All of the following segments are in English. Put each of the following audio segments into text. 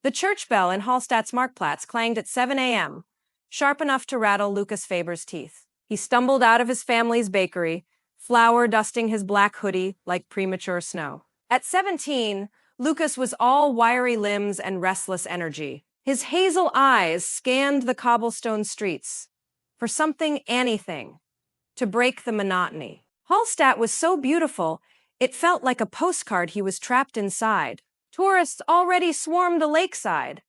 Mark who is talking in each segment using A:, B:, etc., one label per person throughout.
A: The church bell in Hallstatt's Marktplatz clanged at 7 a.m., sharp enough to rattle Lucas Faber's teeth. He stumbled out of his family's bakery, flour dusting his black hoodie like premature snow. At 17, Lucas was all wiry limbs and restless energy. His hazel eyes scanned the cobblestone streets for something, anything, to break the monotony. Hallstatt was so beautiful, it felt like a postcard he was trapped inside. Tourists already swarmed the lakeside,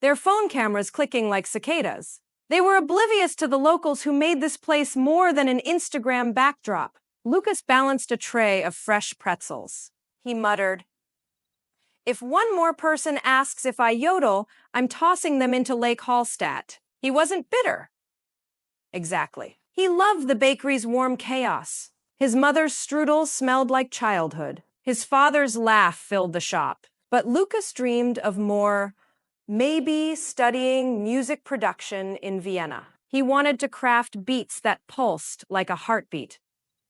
A: their phone cameras clicking like cicadas. They were oblivious to the locals who made this place more than an Instagram backdrop. Lucas balanced a tray of fresh pretzels. He muttered, "If one more person asks if I yodel, I'm tossing them into Lake Hallstatt." He wasn't bitter. Exactly. He loved the bakery's warm chaos. His mother's strudel smelled like childhood. His father's laugh filled the shop. But Lucas dreamed of more, maybe studying music production in Vienna. He wanted to craft beats that pulsed like a heartbeat,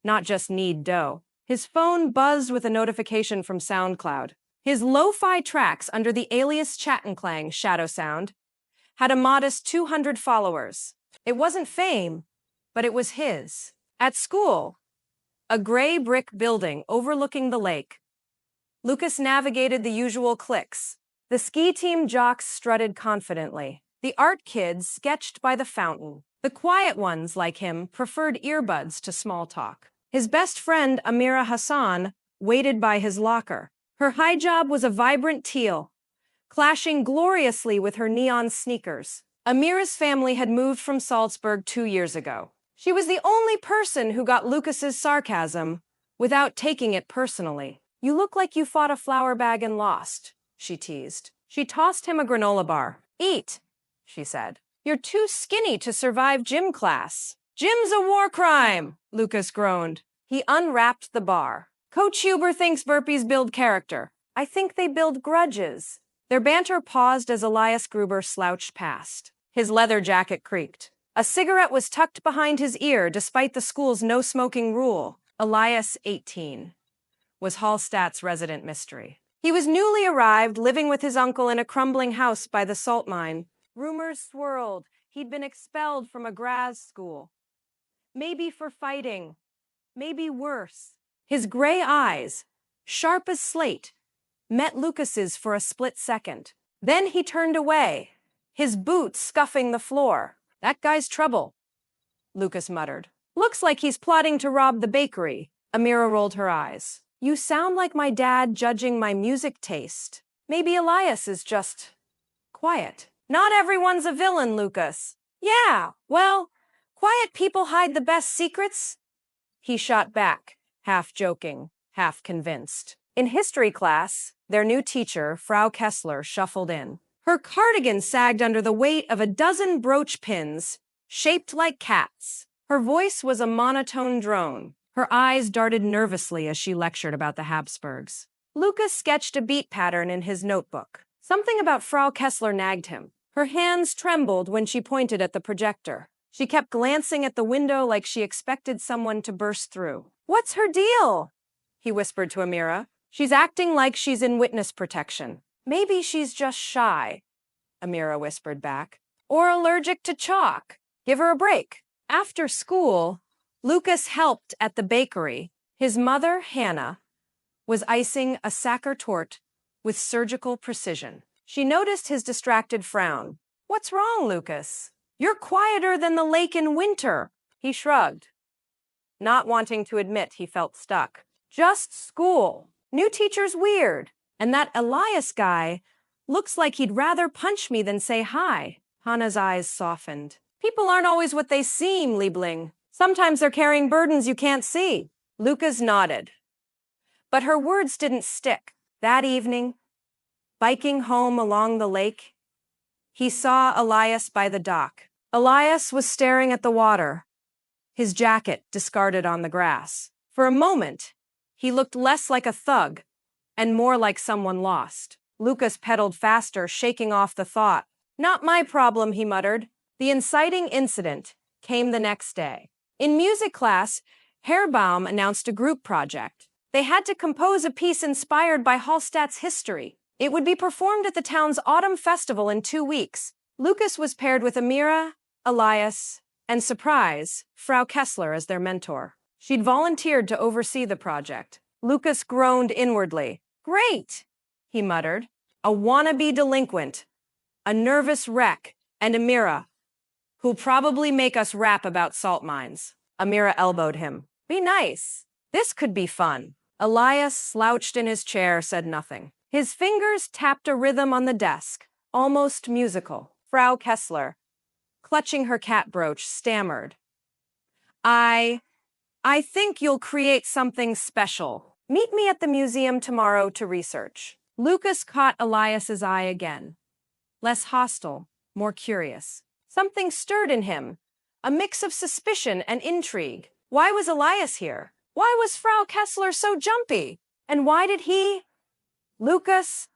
A: not just knead dough. His phone buzzed with a notification from SoundCloud. His lo-fi tracks under the alias Shadow丨had a modest 200 followers. It wasn't fame, but it was his. At school, a gray brick building overlooking the lake, Lucas navigated the usual cliques. The ski team jocks strutted confidently. The art kids sketched by the fountain. The quiet ones, like him, preferred earbuds to small talk. His best friend, Amira Hassan, waited by his locker. Her hijab was a vibrant teal, clashing gloriously with her neon sneakers. Amira's family had moved from Salzburg 2 years ago. She was the only person who got Lucas's sarcasm without taking it personally. "You look like you fought a flour bag and lost," she teased. She tossed him a granola bar. "Eat," she said. "You're too skinny to survive gym class." "Gym's a war crime," Lucas groaned. He unwrapped the bar. "Coach Huber thinks burpees build character. I think they build grudges." Their banter paused as Elias Gruber slouched past. His leather jacket creaked. A cigarette was tucked behind his ear despite the school's no-smoking rule. Elias, 18, was Hallstatt's resident mystery. He was newly arrived, living with his uncle in a crumbling house by the salt mine. Rumors swirled. He'd been expelled from a Graz school. Maybe for fighting. Maybe worse. His gray eyes, sharp as slate, met Lucas's for a split second. Then he turned away, his boots scuffing the floor. "That guy's trouble," Lucas muttered. "Looks like he's plotting to rob the bakery." Amira rolled her eyes. "You sound like my dad judging my music taste. Maybe Elias is just quiet." "Not everyone's a villain, Lucas." "Yeah, well, quiet people hide the best secrets," he shot back, half joking, half convinced. In history class, their new teacher, Frau Kessler, shuffled in. Her cardigan sagged under the weight of a dozen brooch pins, shaped like cats. Her voice was a monotone drone. Her eyes darted nervously as she lectured about the Habsburgs. Lucas sketched a beat pattern in his notebook. Something about Frau Kessler nagged him. Her hands trembled when she pointed at the projector. She kept glancing at the window like she expected someone to burst through. "What's her deal?" he whispered to Amira. "She's acting like she's in witness protection." "Maybe she's just shy," Amira whispered back. "Or allergic to chalk. Give her a break." After school, Lucas helped at the bakery. His mother, Hannah, was icing a Sacher torte with surgical precision. She noticed his distracted frown. "What's wrong, Lucas? You're quieter than the lake in winter." He shrugged, not wanting to admit he felt stuck. "Just school. New teacher's weird. And that Elias guy looks like he'd rather punch me than say hi." Hannah's eyes softened. "People aren't always what they seem, Liebling. Sometimes they're carrying burdens you can't see." Lucas nodded. But her words didn't stick. That evening, biking home along the lake, he saw Elias by the dock. Elias was staring at the water, his jacket discarded on the grass. For a moment, he looked less like a thug and more like someone lost. Lucas pedaled faster, shaking off the thought. "Not my problem," he muttered. The inciting incident came the next day. In music class, Herbaum announced a group project. They had to compose a piece inspired by Hallstatt's history. It would be performed at the town's autumn festival in 2 weeks. Lucas was paired with Amira, Elias, and surprise, Frau Kessler as their mentor. She'd volunteered to oversee the project. Lucas groaned inwardly. Great, he muttered. A wannabe delinquent, a nervous wreck, and Amira, who'll probably make us rap about salt mines. Amira elbowed him. Be nice. This could be fun. Elias, slouched in his chair, said nothing. His fingers tapped a rhythm on the desk, almost musical. Frau Kessler, clutching her cat brooch, stammered. I think you'll create something special. Meet me at the museum tomorrow to research. Lucas caught Elias's eye again. Less hostile, more curious. Something stirred in him, a mix of suspicion and intrigue. Why was Elias here? Why was Frau Kessler so jumpy? And why did he, Lucas,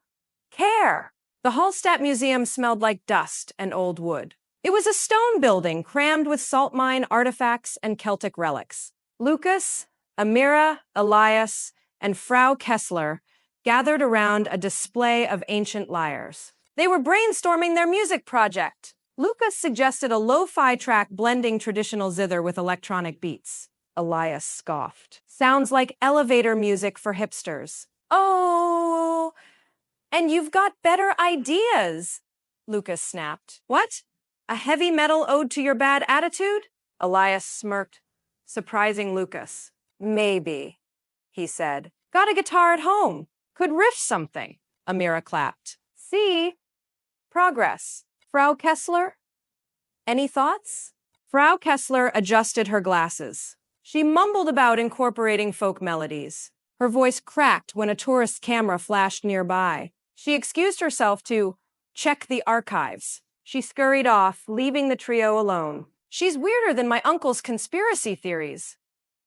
A: care? The Hallstatt Museum smelled like dust and old wood. It was a stone building crammed with salt mine artifacts and Celtic relics. Lucas, Amira, Elias, and Frau Kessler gathered around a display of ancient lyres. They were brainstorming their music project. Lucas suggested a lo-fi track blending traditional zither with electronic beats. Elias scoffed. Sounds like elevator music for hipsters. Oh, and you've got better ideas, Lucas snapped. What? A heavy metal ode to your bad attitude? Elias smirked, surprising Lucas. Maybe, he said. Got a guitar at home. Could riff something. Amira clapped. See? Progress. Frau Kessler? Any thoughts? Frau Kessler adjusted her glasses. She mumbled about incorporating folk melodies. Her voice cracked when a tourist's camera flashed nearby. She excused herself to check the archives. She scurried off, leaving the trio alone. She's weirder than my uncle's conspiracy theories,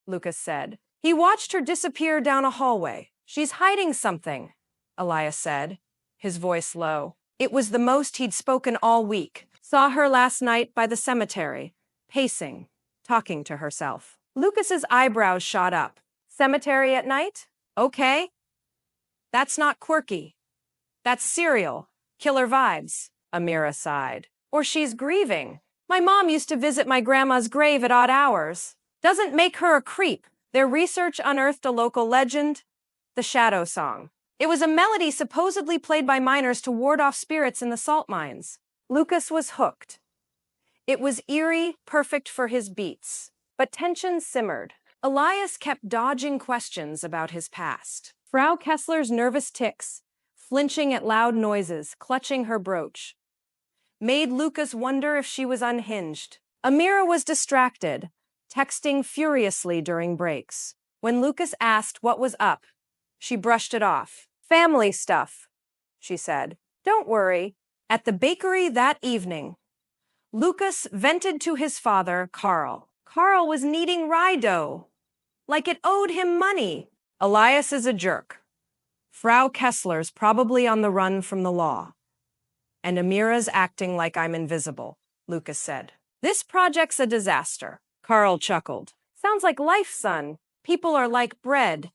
A: Lucas said. He watched her disappear down a hallway. She's hiding something, Elias said, his voice low. It was the most he'd spoken all week. Saw her last night by the cemetery, pacing, talking to herself. Lucas's eyebrows shot up. Cemetery at night? Okay. That's not quirky. That's serial. Killer vibes, Amira sighed. Or she's grieving. My mom used to visit my grandma's grave at odd hours. Doesn't make her a creep. Their research unearthed a local legend, the Shadow Song. It was a melody supposedly played by miners to ward off spirits in the salt mines. Lucas was hooked. It was eerie, perfect for his beats. But tension simmered. Elias kept dodging questions about his past. Frau Kessler's nervous tics, flinching at loud noises, clutching her brooch, made Lucas wonder if she was unhinged. Amira was distracted, texting furiously during breaks. When Lucas asked what was up, she brushed it off. Family stuff, she said. Don't worry. At the bakery that evening, Lucas vented to his father, Carl. Carl was kneading rye dough, like it owed him money. Elias is a jerk. Frau Kessler's probably on the run from the law. And Amira's acting like I'm invisible, Lucas said. This project's a disaster. Carl chuckled. Sounds like life, son. People are like bread.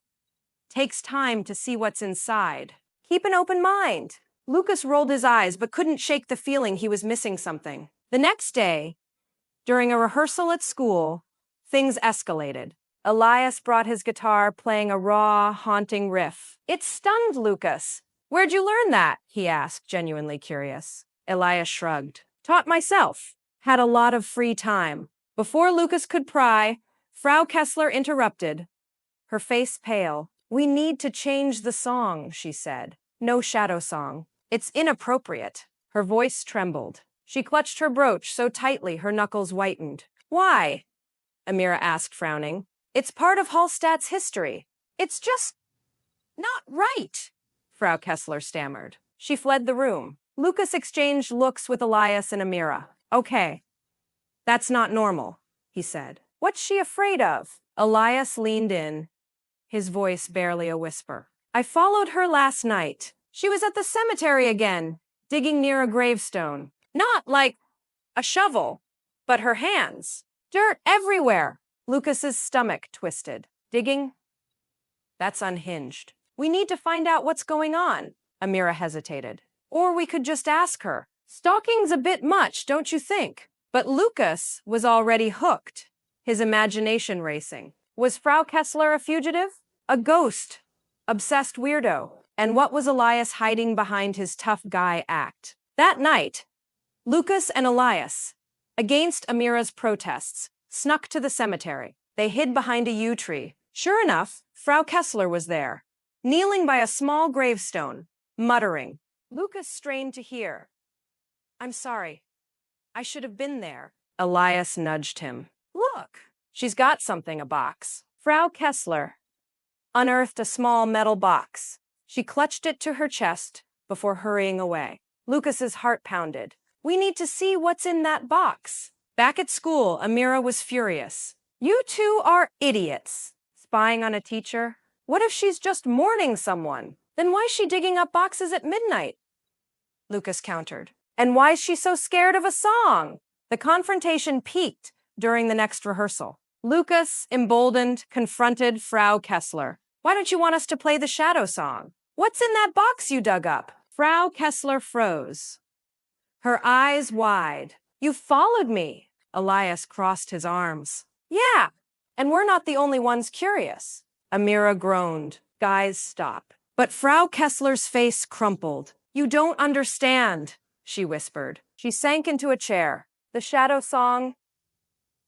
A: Takes time to see what's inside. Keep an open mind. Lucas rolled his eyes but couldn't shake the feeling he was missing something. The next day, during a rehearsal at school, things escalated. Elias brought his guitar, playing a raw, haunting riff. It stunned Lucas. Where'd you learn that? He asked, genuinely curious. Elias shrugged. Taught myself. Had a lot of free time. Before Lucas could pry, Frau Kessler interrupted, her face pale. We need to change the song, she said. No shadow song. It's inappropriate. Her voice trembled. She clutched her brooch so tightly her knuckles whitened. Why? Amira asked, frowning. It's part of Hallstatt's history. It's just not right, Frau Kessler stammered. She fled the room. Lucas exchanged looks with Elias and Amira. Okay. That's not normal, he said. What's she afraid of? Elias leaned in, his voice barely a whisper. I followed her last night. She was at the cemetery again, digging near a gravestone. Not like a shovel, but her hands. Dirt everywhere. Lucas's stomach twisted. Digging? That's unhinged. We need to find out what's going on. Amira hesitated. Or we could just ask her. Stalking's a bit much, don't you think? But Lucas was already hooked, his imagination racing. Was Frau Kessler a fugitive? A ghost? Obsessed weirdo? And what was Elias hiding behind his tough guy act? That night, Lucas and Elias, against Amira's protests, snuck to the cemetery. They hid behind a yew tree. Sure enough, Frau Kessler was there, kneeling by a small gravestone, muttering. Lucas strained to hear. I'm sorry. I should have been there. Elias nudged him. Look, she's got something, a box. Frau Kessler unearthed a small metal box. She clutched it to her chest before hurrying away. Lucas's heart pounded. We need to see what's in that box. Back at school, Amira was furious. You two are idiots. Spying on a teacher? What if she's just mourning someone? Then why's she digging up boxes at midnight? Lucas countered. And why's she so scared of a song? The confrontation peaked during the next rehearsal. Lucas, emboldened, confronted Frau Kessler. Why don't you want us to play the Shadow song? What's in that box you dug up? Frau Kessler froze, her eyes wide. You followed me. Elias crossed his arms. Yeah, and we're not the only ones curious. Amira groaned. Guys, stop. But Frau Kessler's face crumpled. You don't understand, she whispered. She sank into a chair. The Shadow song,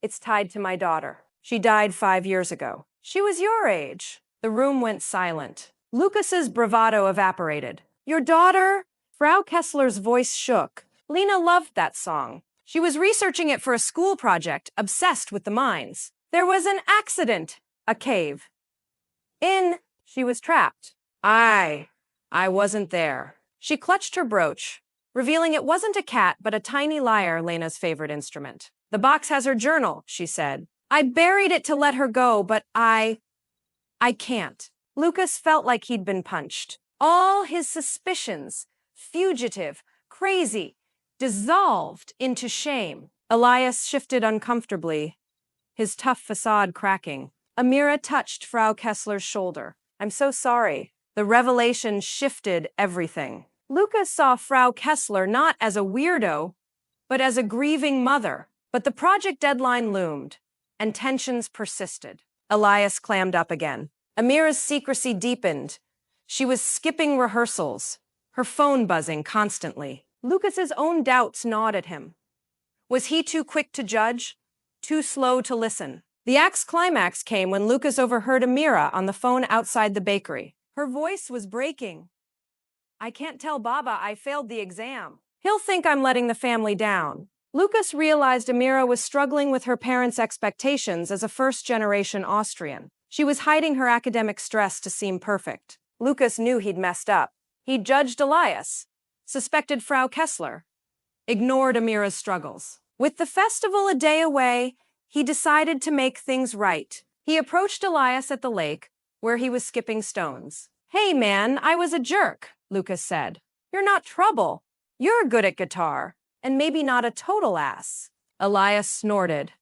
A: it's tied to my daughter. She died 5 years ago. She was your age. The room went silent. Lucas's bravado evaporated. Your daughter? Frau Kessler's voice shook. Lena loved that song. She was researching it for a school project, obsessed with the mines. There was an accident. A cave. She was trapped. I wasn't there. She clutched her brooch, revealing it wasn't a cat but a tiny lyre, Lena's favorite instrument. The box has her journal, she said. I buried it to let her go, but I can't. Lucas felt like he'd been punched. All his suspicions, fugitive, crazy, dissolved into shame. Elias shifted uncomfortably, his tough facade cracking. Amira touched Frau Kessler's shoulder. I'm so sorry. The revelation shifted everything. Lucas saw Frau Kessler not as a weirdo, but as a grieving mother. But the project deadline loomed, and tensions persisted. Elias clammed up again. Amira's secrecy deepened. She was skipping rehearsals, her phone buzzing constantly. Lucas's own doubts gnawed at him. Was he too quick to judge? Too slow to listen? The act's climax came when Lucas overheard Amira on the phone outside the bakery. Her voice was breaking. I can't tell Baba I failed the exam. He'll think I'm letting the family down. Lucas realized Amira was struggling with her parents' expectations as a first-generation Austrian. She was hiding her academic stress to seem perfect. Lucas knew he'd messed up. He judged Elias, suspected Frau Kessler, ignored Amira's struggles. With the festival a day away, he decided to make things right. He approached Elias at the lake, where he was skipping stones. Hey man, I was a jerk, Lucas said. You're not trouble. You're good at guitar, and maybe not a total ass. Elias snorted,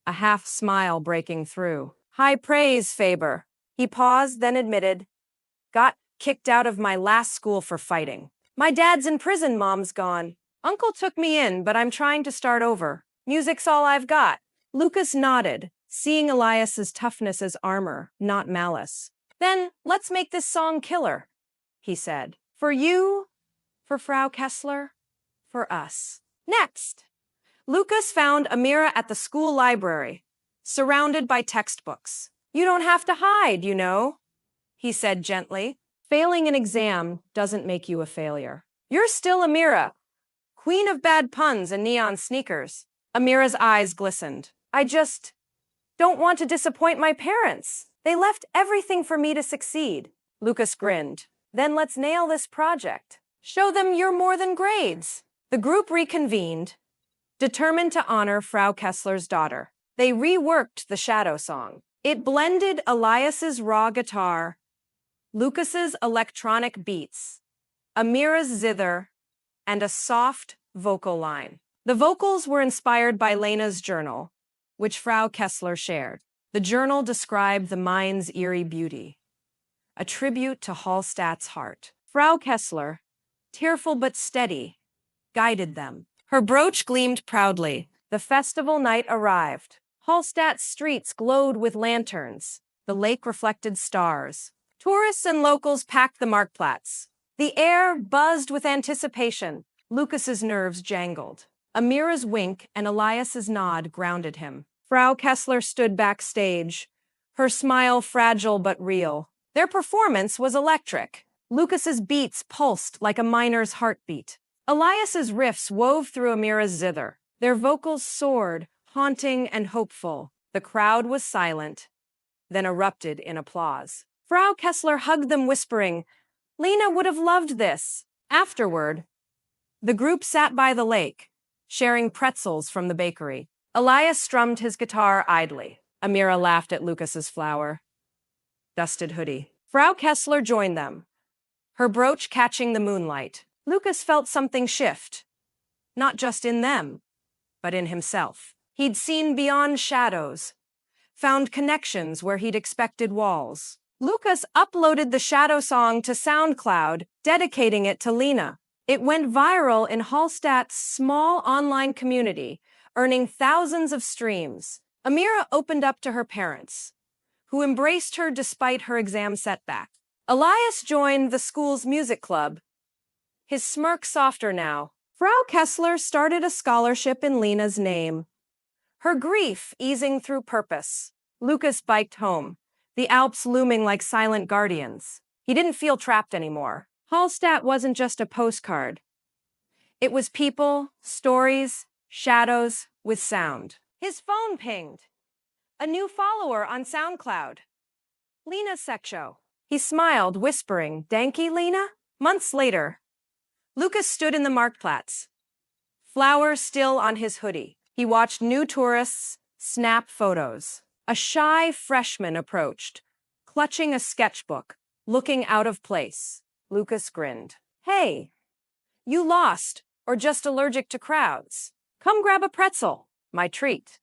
A: a half smile breaking through. High praise, Faber. He paused, then admitted, got kicked out of my last school for fighting. My dad's in prison, mom's gone. Uncle took me in, but I'm trying to start over. Music's all I've got. Lucas nodded, seeing Elias's toughness as armor, not malice. Then, let's make this song killer, he said. For you, for Frau Kessler, for us. Next, Lucas found Amira at the school library, surrounded by textbooks. You don't have to hide, you know, he said gently. Failing an exam doesn't make you a failure. You're still Amira, queen of bad puns and neon sneakers. Amira's eyes glistened. I just don't want to disappoint my parents. They left everything for me to succeed. Lucas grinned. Then let's nail this project. Show them you're more than grades. The group reconvened, determined to honor Frau Kessler's daughter. They reworked the Shadow song. It blended Elias's raw guitar, Lucas's electronic beats, Amira's zither, and a soft vocal line. The vocals were inspired by Lena's journal, which Frau Kessler shared. The journal described the mine's eerie beauty, a tribute to Hallstatt's heart. Frau Kessler, tearful but steady, guided them. Her brooch gleamed proudly. The festival night arrived. Hallstatt's streets glowed with lanterns. The lake reflected stars. Tourists and locals packed the Marktplatz. The air buzzed with anticipation. Lucas's nerves jangled. Amira's wink and Elias's nod grounded him. Frau Kessler stood backstage, her smile fragile but real. Their performance was electric. Lucas's beats pulsed like a miner's heartbeat. Elias's riffs wove through Amira's zither. Their vocals soared, haunting and hopeful. The crowd was silent, then erupted in applause. Frau Kessler hugged them, whispering, "Lena would have loved this." Afterward, the group sat by the lake, sharing pretzels from the bakery. Elias strummed his guitar idly. Amira laughed at Lucas's flower-dusted hoodie. Frau Kessler joined them, her brooch catching the moonlight. Lucas felt something shift, not just in them, but in himself. He'd seen beyond shadows, found connections where he'd expected walls. Lucas uploaded the Shadow song to SoundCloud, dedicating it to Lena. It went viral in Hallstatt's small online community, earning thousands of streams. Amira opened up to her parents, who embraced her despite her exam setback. Elias joined the school's music club, his smirk softer now. Frau Kessler started a scholarship in Lena's name, her grief easing through purpose. Lucas biked home, the Alps looming like silent guardians. He didn't feel trapped anymore. Hallstatt wasn't just a postcard. It was people, stories, shadows with sound. His phone pinged. A new follower on SoundCloud. Lena Seksho. He smiled, whispering, "Danke, Lena?" Months later, Lucas stood in the Marktplatz, flowers still on his hoodie. He watched new tourists snap photos. A shy freshman approached, clutching a sketchbook, looking out of place. Lucas grinned. "Hey, you lost or just allergic to crowds? Come grab a pretzel, my treat."